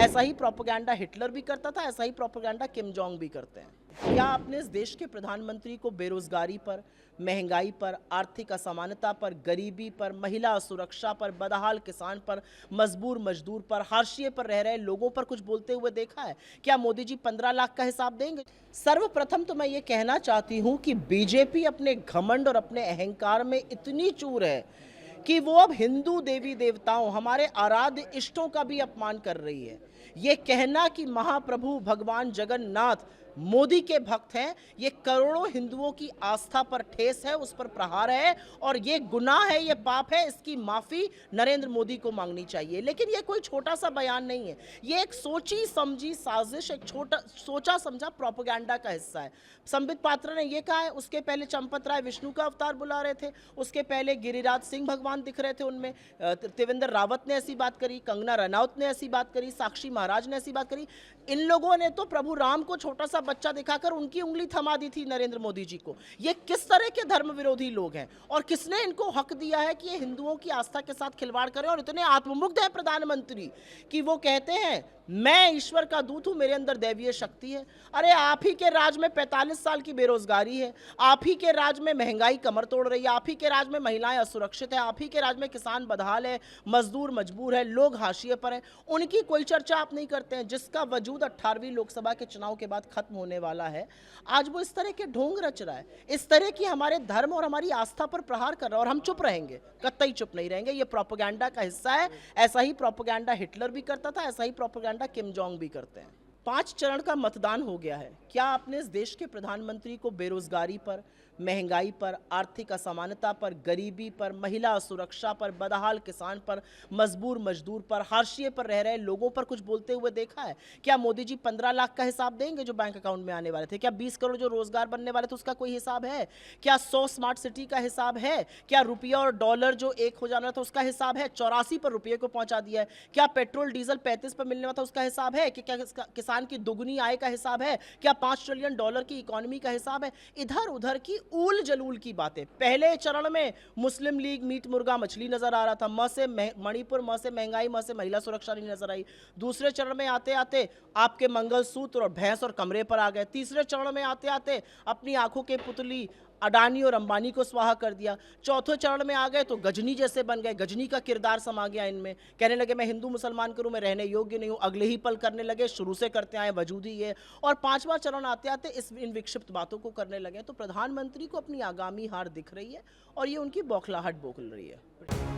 ऐसा ही propaganda Hitler भी करता था, ऐसा ही प्रोपेगेंडा किम जोंग भी करते हैं। क्या आपने इस देश के प्रधानमंत्री को बेरोजगारी पर, महंगाई पर, आर्थिक असमानता पर, गरीबी पर, महिला सुरक्षा पर, बदहाल किसान पर, मजबूर मजदूर पर, हाशिए पर रह रहे लोगों पर कुछ बोलते हुए देखा है? क्या मोदी जी 15 लाख का हिसाब देंगे? सर्वप्रथम तो मैं ये कहना चाहती हूँ कि बीजेपी अपने घमंड और अपने अहंकार में इतनी चूर है कि वो अब हिंदू देवी देवताओं, हमारे आराध्य इष्टों का भी अपमान कर रही है। ये कहना कि महाप्रभु भगवान जगन्नाथ मोदी के भक्त हैं, ये करोड़ों हिंदुओं की आस्था पर ठेस है, उस पर प्रहार है और ये गुनाह है, ये पाप है। इसकी माफी नरेंद्र मोदी को मांगनी चाहिए। लेकिन ये कोई छोटा सा बयान नहीं है, ये एक सोची समझी साजिश, एक छोटा सोचा समझा प्रोपेगेंडा का हिस्सा है। संबित पात्रा ने ये कहा है, उसके पहले चंपत राय विष्णु का अवतार बुला रहे थे, उसके पहले गिरिराज सिंह भगवान दिख रहे थे उनमें, त्रिवेंद्र रावत ने ऐसी बात करी, कंगना रनौत ने ऐसी बात करी, साक्षी महाराज ने ऐसी बात करी। इन लोगों ने तो प्रभु राम को छोटा सा बच्चा दिखाकर उनकी उंगली थमा दी थी नरेंद्र मोदी जी को। ये किस तरह के धर्म विरोधी लोग हैं और किसने इनको हक दिया है कि ये हिंदुओं की आस्था के साथ खिलवाड़ करें? और इतने आत्ममुग्ध हैं प्रधानमंत्री कि वो कहते हैं मैं ईश्वर का दूत हूं, मेरे अंदर दैवीय शक्ति है। अरे आप ही के राज में 45 साल की बेरोजगारी है, आप ही के राज में महंगाई कमर तोड़ रही है, आप ही के राज में महिलाएं असुरक्षित है, आप ही के राज में किसान बदहाल है, मजदूर मजबूर है, लोग हाशिए पर हैं। उनकी कोई चर्चा आप नहीं करते हैं, जिसका वजूद 18वीं लोकसभा के चुनाव के बाद खत्म होने वाला है। आज वो इस तरह के ढोंग रच रहा है, इस तरह की हमारे धर्म और हमारी आस्था पर प्रहार कर रहा है और हम चुप रहेंगे? कतई चुप नहीं रहेंगे। ये प्रोपेगेंडा का हिस्सा है। ऐसा ही प्रोपेगेंडा हिटलर भी करता था, ऐसा ही प्रोपेगेंडा किम जोंग भी करते हैं। 5 चरण का मतदान हो गया है। क्या आपने इस देश के प्रधानमंत्री को बेरोजगारी पर, महंगाई पर, आर्थिक असमानता पर, गरीबी पर, महिला सुरक्षा पर, बदहाल किसान पर, मजबूर मजदूर पर, हाशिए पर रह रहे लोगों पर कुछ बोलते हुए देखा है? क्या मोदी जी 15 लाख का हिसाब देंगे जो बैंक अकाउंट में आने वाले थे? क्या 20 करोड़ जो रोजगार बनने वाले थे उसका कोई हिसाब है? क्या 100 स्मार्ट सिटी का हिसाब है? क्या रुपया और डॉलर जो एक हो जाना था उसका हिसाब है? 84 पर रुपये को पहुंचा दिया है। क्या पेट्रोल डीजल 35 पर मिलने वाला था उसका हिसाब है? क्या किसान की दुगनी आय का हिसाब है? क्या 5 ट्रिलियन डॉलर की इकोनॉमी का हिसाब है? इधर उधर की ऊल जलूल की बातें। पहले चरण में मुस्लिम लीग मीट मुर्गा मछली नजर आ रहा था, म से मणिपुर, म से महंगाई, म से महिला सुरक्षा नहीं नजर आई। दूसरे चरण में आते आते आपके मंगलसूत्र और भैंस और कमरे पर आ गए। तीसरे चरण में आते आते अपनी आंखों के पुतली अडानी और अंबानी को स्वाहा कर दिया। चौथे चरण में आ गए तो गजनी जैसे बन गए, गजनी का किरदार समा गया इनमें। कहने लगे मैं हिंदू मुसलमान करूं, मैं रहने योग्य नहीं हूं। अगले ही पल करने लगे, शुरू से करते आए, वजूद ही है। और 5वां चरण आते आते इन विक्षिप्त बातों को करने लगे। तो प्रधानमंत्री को अपनी आगामी हार दिख रही है और ये उनकी बौखलाहट बोल रही है।